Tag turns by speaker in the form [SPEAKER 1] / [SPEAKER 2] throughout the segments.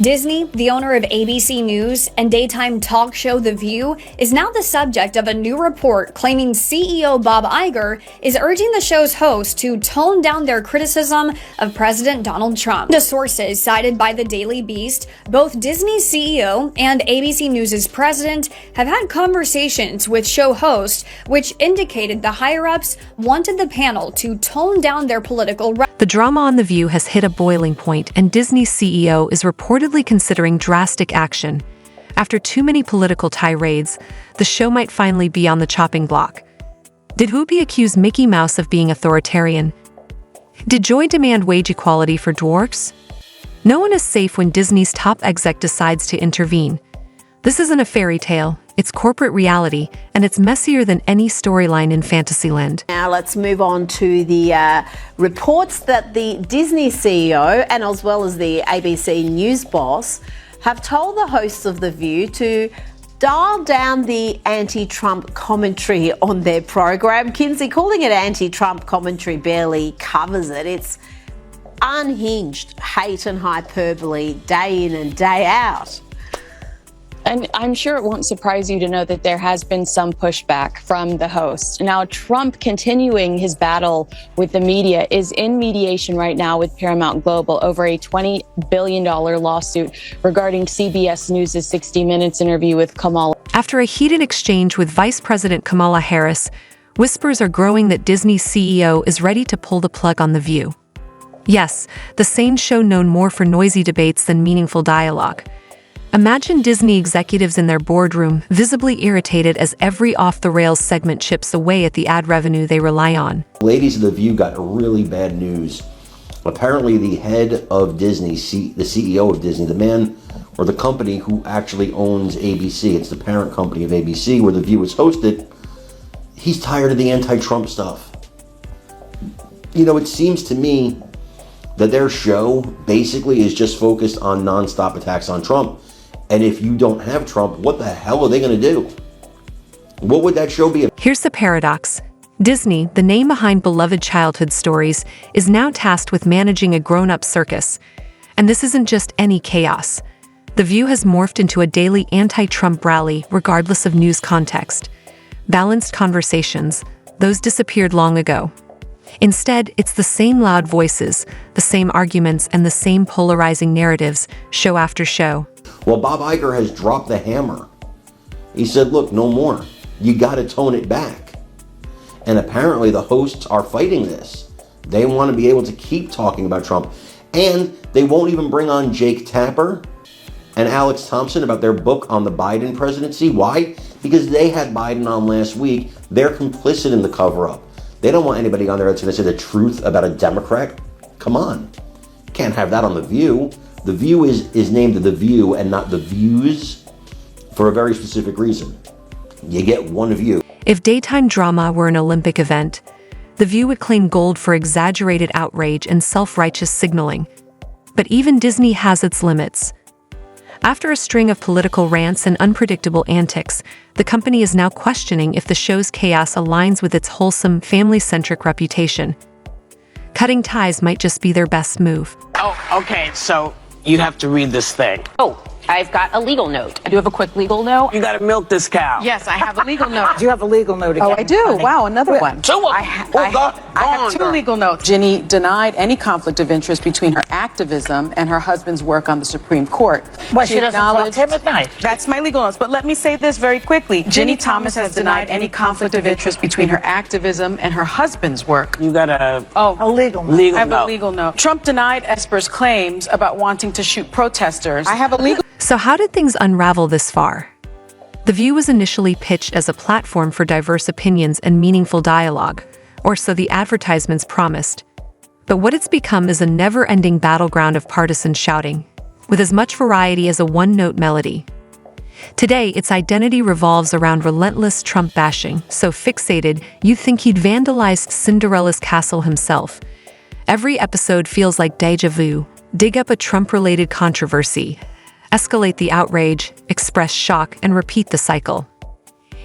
[SPEAKER 1] Disney, the owner of ABC News and daytime talk show The View, is now the subject of a new report claiming CEO Bob Iger is urging the show's hosts to tone down their criticism of President Donald Trump. The sources cited by the Daily Beast, both Disney's CEO and ABC News' president have had conversations with show hosts, which indicated the higher-ups wanted the panel to tone down their political rhetoric.
[SPEAKER 2] The drama on The View has hit a boiling point, and Disney's CEO is reportedly considering drastic action. After too many political tirades, the show might finally be on the chopping block. Did Whoopi accuse Mickey Mouse of being authoritarian? Did Joy demand wage equality for dwarfs? No one is safe when Disney's top exec decides to intervene. This isn't a fairy tale. It's corporate reality, and it's messier than any storyline in Fantasyland.
[SPEAKER 3] Now let's move on to the reports that the Disney CEO and as well as the ABC News boss have told the hosts of The View to dial down the anti-Trump commentary on their program. Kinsey, calling it anti-Trump commentary barely covers it. It's unhinged hate and hyperbole day in and day out.
[SPEAKER 4] And I'm sure it won't surprise you to know that there has been some pushback from the host. Now, Trump, continuing his battle with the media, is in mediation right now with Paramount Global over a $20 billion lawsuit regarding CBS News' 60 Minutes interview with Kamala.
[SPEAKER 2] After a heated exchange with Vice President Kamala Harris, whispers are growing that Disney's CEO is ready to pull the plug on The View. Yes, the same show known more for noisy debates than meaningful dialogue. Imagine Disney executives in their boardroom, visibly irritated as every off-the-rails segment chips away at the ad revenue they rely on.
[SPEAKER 5] Ladies of The View got really bad news. Apparently the head of Disney, the CEO of Disney, the man or the company who actually owns ABC, it's the parent company of ABC where The View is hosted, he's tired of the anti-Trump stuff. You know, it seems to me that their show basically is just focused on non-stop attacks on Trump. And if you don't have Trump, what the hell are they going to do? What would that show be?
[SPEAKER 2] Here's the paradox. Disney, the name behind beloved childhood stories, is now tasked with managing a grown-up circus. And this isn't just any chaos. The View has morphed into a daily anti-Trump rally, regardless of news context. Balanced conversations, those disappeared long ago. Instead, it's the same loud voices, the same arguments, and the same polarizing narratives, show after show.
[SPEAKER 5] Well, Bob Iger has dropped the hammer. He said, look, no more. You got to tone it back. And apparently the hosts are fighting this. They want to be able to keep talking about Trump. And they won't even bring on Jake Tapper and Alex Thompson about their book on the Biden presidency. Why? Because they had Biden on last week. They're complicit in the cover-up. They don't want anybody on there that's going to say the truth about a Democrat. Come on. Can't have that on The View. The View is named The View and not The Views for a very specific reason. You get one view.
[SPEAKER 2] If daytime drama were an Olympic event, The View would claim gold for exaggerated outrage and self-righteous signaling. But even Disney has its limits. After a string of political rants and unpredictable antics, the company is now questioning if the show's chaos aligns with its wholesome, family-centric reputation. Cutting ties might just be their best move.
[SPEAKER 6] Oh, okay, so you have to read this thing.
[SPEAKER 7] Oh, I've got a legal note. I do have a quick legal note.
[SPEAKER 6] You gotta milk this cow.
[SPEAKER 7] Yes, I have a legal note.
[SPEAKER 8] You have a legal note again.
[SPEAKER 9] Oh, I do. Wow, another one.
[SPEAKER 6] So what?
[SPEAKER 7] I have two legal notes.
[SPEAKER 9] Ginny denied any conflict of interest between her activism and her husband's work on the Supreme Court.
[SPEAKER 6] Well, she doesn't talk to him at night.
[SPEAKER 9] That's my legal notes. But let me say this very quickly. Ginny Thomas has denied any conflict of interest between her activism and her husband's work.
[SPEAKER 6] You got a
[SPEAKER 8] legal note.
[SPEAKER 6] legal
[SPEAKER 9] I have
[SPEAKER 6] note.
[SPEAKER 9] a legal note. Trump denied Esper's claims about wanting to shoot protesters. I have a legal.
[SPEAKER 2] So how did things unravel this far? The View was initially pitched as a platform for diverse opinions and meaningful dialogue, or so the advertisements promised. But what it's become is a never-ending battleground of partisan shouting, with as much variety as a one-note melody. Today, its identity revolves around relentless Trump bashing, so fixated you think he'd vandalized Cinderella's castle himself. Every episode feels like déjà vu. Dig up a Trump-related controversy, escalate the outrage, express shock, and repeat the cycle.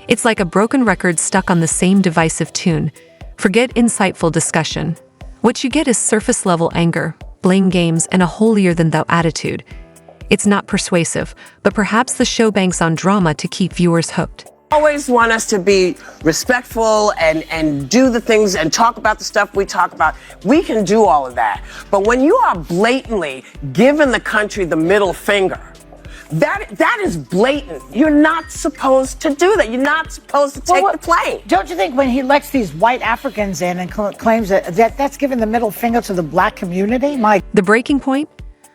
[SPEAKER 2] It's like a broken record stuck on the same divisive tune. Forget insightful discussion. What you get is surface-level anger, blame games, and a holier-than-thou attitude. It's not persuasive, but perhaps the show banks on drama to keep viewers hooked.
[SPEAKER 8] Always want us to be respectful and do the things and talk about the stuff we talk about. We can do all of that. But when you are blatantly giving the country the middle finger, that is blatant. You're not supposed to do that. You're not supposed to take the plane.
[SPEAKER 10] Don't you think when he lets these white Africans in and claims that's giving the middle finger to the black community?
[SPEAKER 2] The breaking point?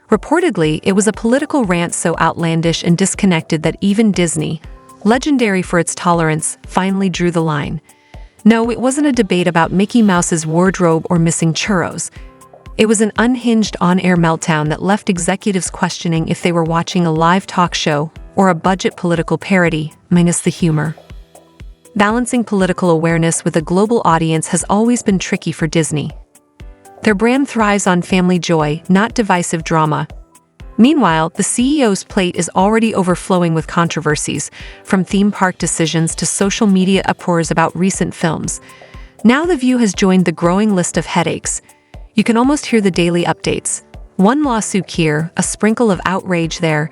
[SPEAKER 2] Reportedly, it was a political rant so outlandish and disconnected that even Disney, legendary for its tolerance, finally drew the line. No, it wasn't a debate about Mickey Mouse's wardrobe or missing churros. It was an unhinged on-air meltdown that left executives questioning if they were watching a live talk show or a budget political parody, minus the humor. Balancing political awareness with a global audience has always been tricky for Disney. Their brand thrives on family joy, not divisive drama. Meanwhile, the CEO's plate is already overflowing with controversies, from theme park decisions to social media uproars about recent films. Now The View has joined the growing list of headaches. You can almost hear the daily updates. One lawsuit here, a sprinkle of outrage there,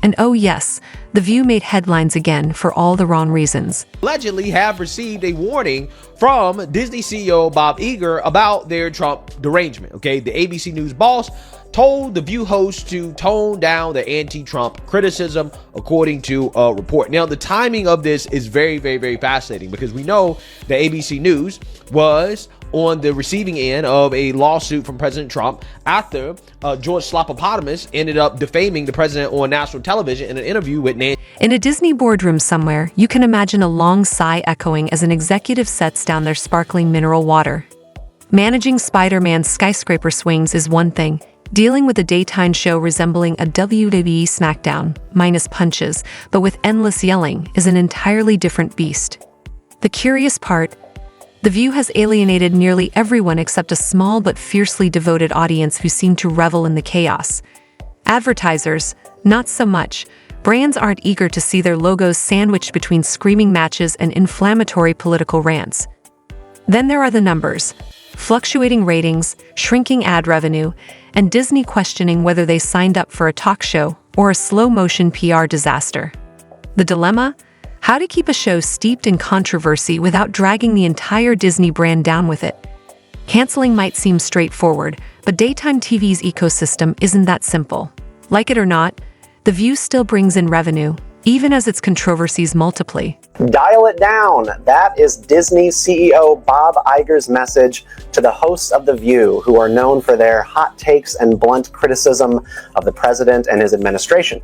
[SPEAKER 2] and oh yes, The View made headlines again for all the wrong reasons.
[SPEAKER 11] Allegedly have received a warning from Disney CEO Bob Iger about their Trump derangement. Okay, the ABC News boss told The View host to tone down the anti-Trump criticism, according to a report. Now, the timing of this is very, very, very fascinating because we know that ABC News was on the receiving end of a lawsuit from President Trump after George Slopopotamus ended up defaming the president on national television in an interview with Nancy.
[SPEAKER 2] In a Disney boardroom somewhere, you can imagine a long sigh echoing as an executive sets down their sparkling mineral water. Managing Spider-Man's skyscraper swings is one thing. Dealing with a daytime show resembling a WWE SmackDown, minus punches, but with endless yelling, is an entirely different beast. The curious part, The View has alienated nearly everyone except a small but fiercely devoted audience who seem to revel in the chaos. Advertisers, not so much. Brands aren't eager to see their logos sandwiched between screaming matches and inflammatory political rants. Then there are the numbers. Fluctuating ratings, shrinking ad revenue, and Disney questioning whether they signed up for a talk show or a slow-motion PR disaster. The dilemma? How to keep a show steeped in controversy without dragging the entire Disney brand down with it. Canceling might seem straightforward, but daytime TV's ecosystem isn't that simple. Like it or not, The View still brings in revenue, even as its controversies multiply.
[SPEAKER 12] Dial it down. That is Disney CEO Bob Iger's message to the hosts of The View, who are known for their hot takes and blunt criticism of the president and his administration.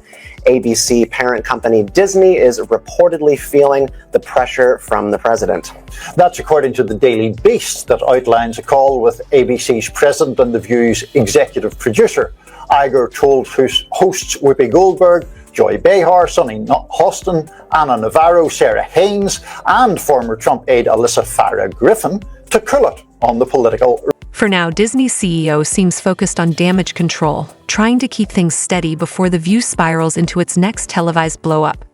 [SPEAKER 12] ABC parent company Disney is reportedly feeling the pressure from the president.
[SPEAKER 13] That's according to the Daily Beast, that outlines a call with ABC's president and The View's executive producer. Iger told hosts Whoopi Goldberg, Joy Behar, Sonny Hostin, Anna Navarro, Sarah Haynes, and former Trump aide Alyssa Farah Griffin to cool it on the political.
[SPEAKER 2] For now, Disney CEO seems focused on damage control, trying to keep things steady before The View spirals into its next televised blow-up.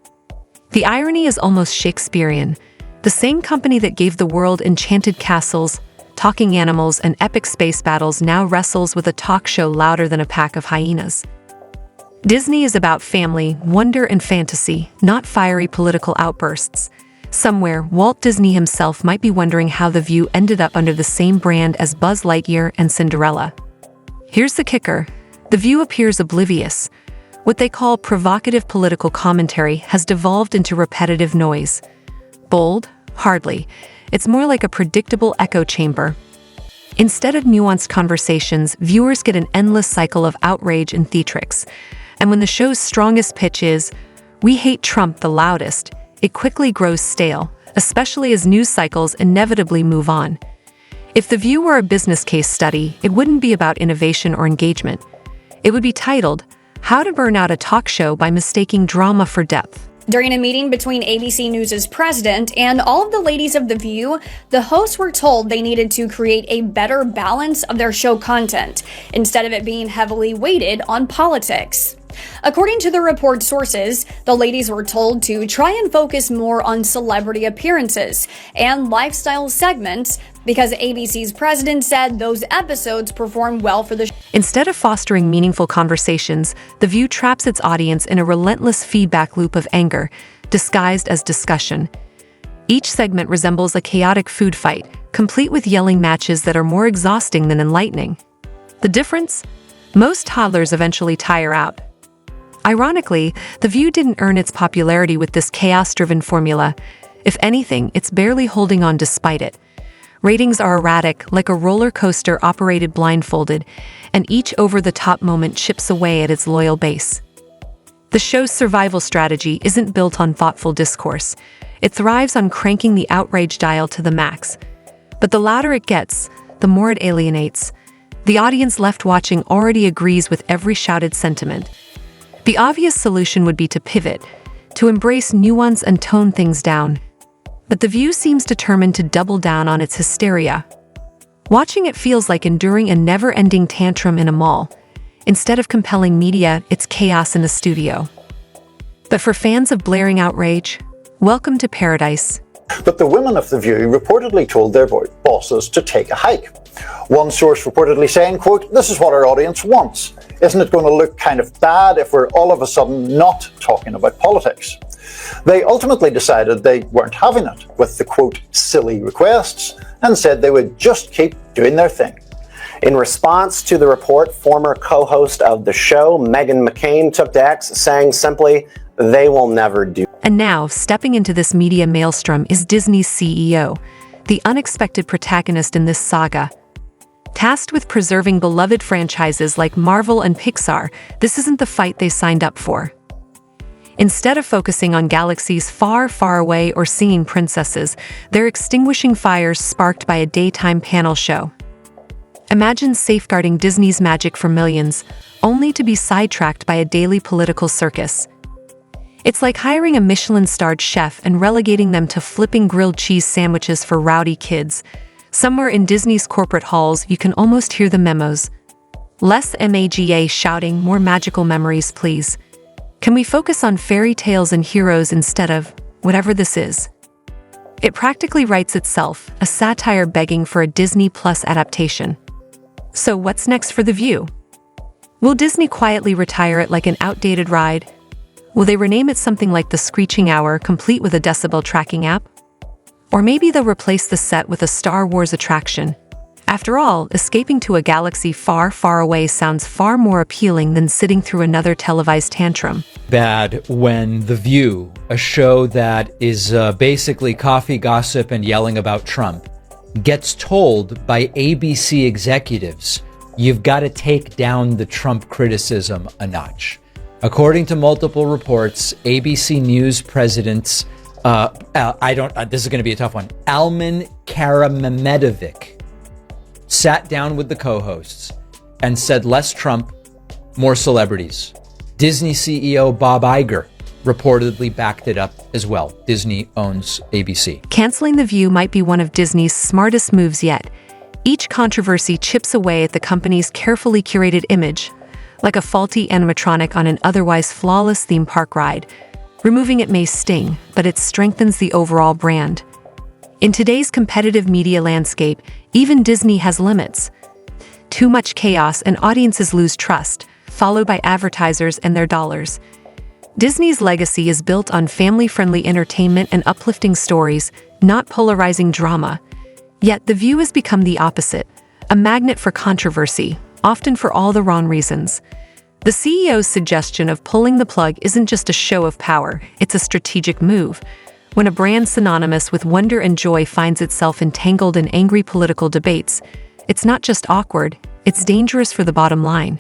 [SPEAKER 2] The irony is almost Shakespearean. The same company that gave the world enchanted castles, talking animals, and epic space battles now wrestles with a talk show louder than a pack of hyenas. Disney is about family, wonder, and fantasy, not fiery political outbursts. Somewhere, Walt Disney himself might be wondering how The View ended up under the same brand as Buzz Lightyear and Cinderella. Here's the kicker. The View appears oblivious. What they call provocative political commentary has devolved into repetitive noise. Bold? Hardly. It's more like a predictable echo chamber. Instead of nuanced conversations, viewers get an endless cycle of outrage and theatrics. And when the show's strongest pitch is, "We hate Trump the loudest," it quickly grows stale, especially as news cycles inevitably move on. If The View were a business case study, it wouldn't be about innovation or engagement. It would be titled, "How to Burn Out a Talk Show by Mistaking Drama for Depth."
[SPEAKER 1] During a meeting between ABC News' president and all of the ladies of The View, the hosts were told they needed to create a better balance of their show content, instead of it being heavily weighted on politics. According to the report sources, the ladies were told to try and focus more on celebrity appearances and lifestyle segments, because ABC's president said those episodes performed well for the show.
[SPEAKER 2] Instead of fostering meaningful conversations, The View traps its audience in a relentless feedback loop of anger, disguised as discussion. Each segment resembles a chaotic food fight, complete with yelling matches that are more exhausting than enlightening. The difference? Most toddlers eventually tire out. Ironically, The View didn't earn its popularity with this chaos-driven formula. If anything, it's barely holding on despite it. Ratings are erratic, like a roller coaster operated blindfolded, and each over-the-top moment chips away at its loyal base. The show's survival strategy isn't built on thoughtful discourse. It thrives on cranking the outrage dial to the max. But the louder it gets, the more it alienates. The audience left watching already agrees with every shouted sentiment. The obvious solution would be to pivot, to embrace nuance and tone things down. But The View seems determined to double down on its hysteria. Watching it feels like enduring a never-ending tantrum in a mall. Instead of compelling media, it's chaos in a studio. But for fans of blaring outrage, welcome to paradise.
[SPEAKER 13] But the women of The View reportedly told their bosses to take a hike. One source reportedly saying, quote, "This is what our audience wants. Isn't it going to look kind of bad if we're all of a sudden not talking about politics?" They ultimately decided they weren't having it with the, quote, "silly requests," and said they would just keep doing their thing.
[SPEAKER 12] In response to the report, former co-host of the show, Meghan McCain, took to X, saying simply, "They will never do."
[SPEAKER 2] And now, stepping into this media maelstrom is Disney's CEO, the unexpected protagonist in this saga. Tasked with preserving beloved franchises like Marvel and Pixar, this isn't the fight they signed up for. Instead of focusing on galaxies far, far away or singing princesses, they're extinguishing fires sparked by a daytime panel show. Imagine safeguarding Disney's magic for millions, only to be sidetracked by a daily political circus. It's like hiring a Michelin-starred chef and relegating them to flipping grilled cheese sandwiches for rowdy kids. Somewhere in Disney's corporate halls, you can almost hear the memos. Less MAGA shouting, more magical memories, please. Can we focus on fairy tales and heroes instead of whatever this is? It practically writes itself, a satire begging for a Disney Plus adaptation. So what's next for The View? Will Disney quietly retire it like an outdated ride? Will they rename it something like The Screeching Hour, complete with a decibel tracking app? Or maybe they'll replace the set with a Star Wars attraction. After all, escaping to a galaxy far, far away sounds far more appealing than sitting through another televised tantrum.
[SPEAKER 14] Bad when The View, a show that is basically coffee gossip and yelling about Trump, gets told by ABC executives, you've got to take down the Trump criticism a notch. According to multiple reports, ABC News presidents, this is going to be a tough one, Alman Karamedovic sat down with the co-hosts and said less Trump, more celebrities. Disney CEO Bob Iger reportedly backed it up as well. Disney owns ABC.
[SPEAKER 2] Canceling The View might be one of Disney's smartest moves yet. Each controversy chips away at the company's carefully curated image, like a faulty animatronic on an otherwise flawless theme park ride. Removing it may sting, but it strengthens the overall brand. In today's competitive media landscape, even Disney has limits. Too much chaos and audiences lose trust, followed by advertisers and their dollars. Disney's legacy is built on family-friendly entertainment and uplifting stories, not polarizing drama. Yet The View has become the opposite, a magnet for controversy, often for all the wrong reasons. The CEO's suggestion of pulling the plug isn't just a show of power, it's a strategic move. When a brand synonymous with wonder and joy finds itself entangled in angry political debates, it's not just awkward, it's dangerous for the bottom line.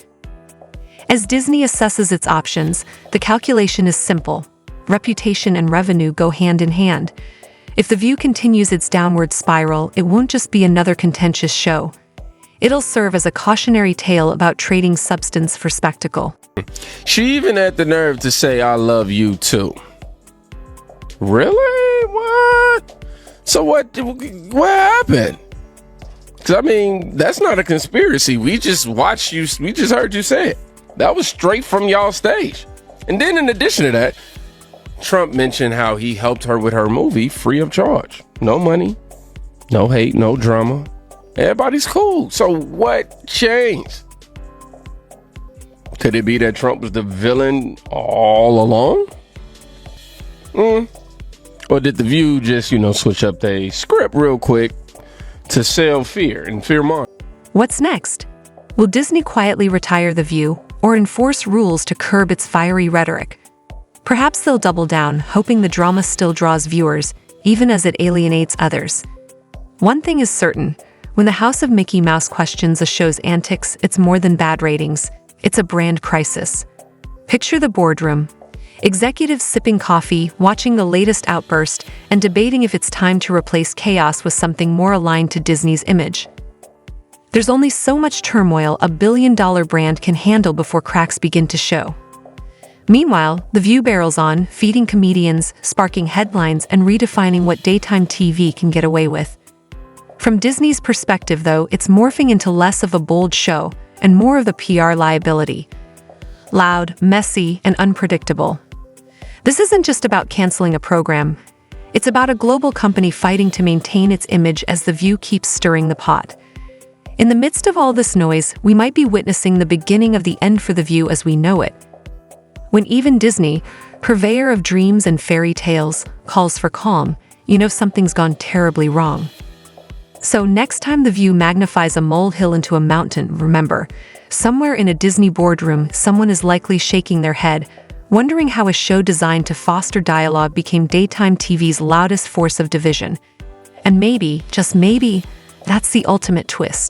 [SPEAKER 2] As Disney assesses its options, the calculation is simple. Reputation and revenue go hand in hand. If The View continues its downward spiral, it won't just be another contentious show. It'll serve as a cautionary tale about trading substance for spectacle.
[SPEAKER 15] She even had the nerve to say, "I love you too." Really? What? So what happened? 'Cause I mean, that's not a conspiracy. We just watched you. We just heard you say it. That was straight from y'all stage. And then in addition to that, Trump mentioned how he helped her with her movie free of charge. No money. No hate, no drama. Everybody's cool. So what changed? Could it be that Trump was the villain all along? Or did The View just, switch up their script real quick to sell fear and fear-mongering?
[SPEAKER 2] What's next? Will Disney quietly retire The View or enforce rules to curb its fiery rhetoric? Perhaps they'll double down, hoping the drama still draws viewers, even as it alienates others. One thing is certain, when the House of Mickey Mouse questions a show's antics, it's more than bad ratings. It's a brand crisis. Picture the boardroom. Executives sipping coffee, watching the latest outburst, and debating if it's time to replace chaos with something more aligned to Disney's image. There's only so much turmoil a billion-dollar brand can handle before cracks begin to show. Meanwhile, The View barrels on, feeding comedians, sparking headlines, and redefining what daytime TV can get away with. From Disney's perspective, though, it's morphing into less of a bold show and more of the PR liability. Loud, messy, and unpredictable. This isn't just about canceling a program. It's about a global company fighting to maintain its image as The View keeps stirring the pot. In the midst of all this noise, we might be witnessing the beginning of the end for The View as we know it. When even Disney, purveyor of dreams and fairy tales, calls for calm, something's gone terribly wrong. So next time The View magnifies a molehill into a mountain, remember, somewhere in a Disney boardroom, someone is likely shaking their head, wondering how a show designed to foster dialogue became daytime TV's loudest force of division. And maybe, just maybe, that's the ultimate twist.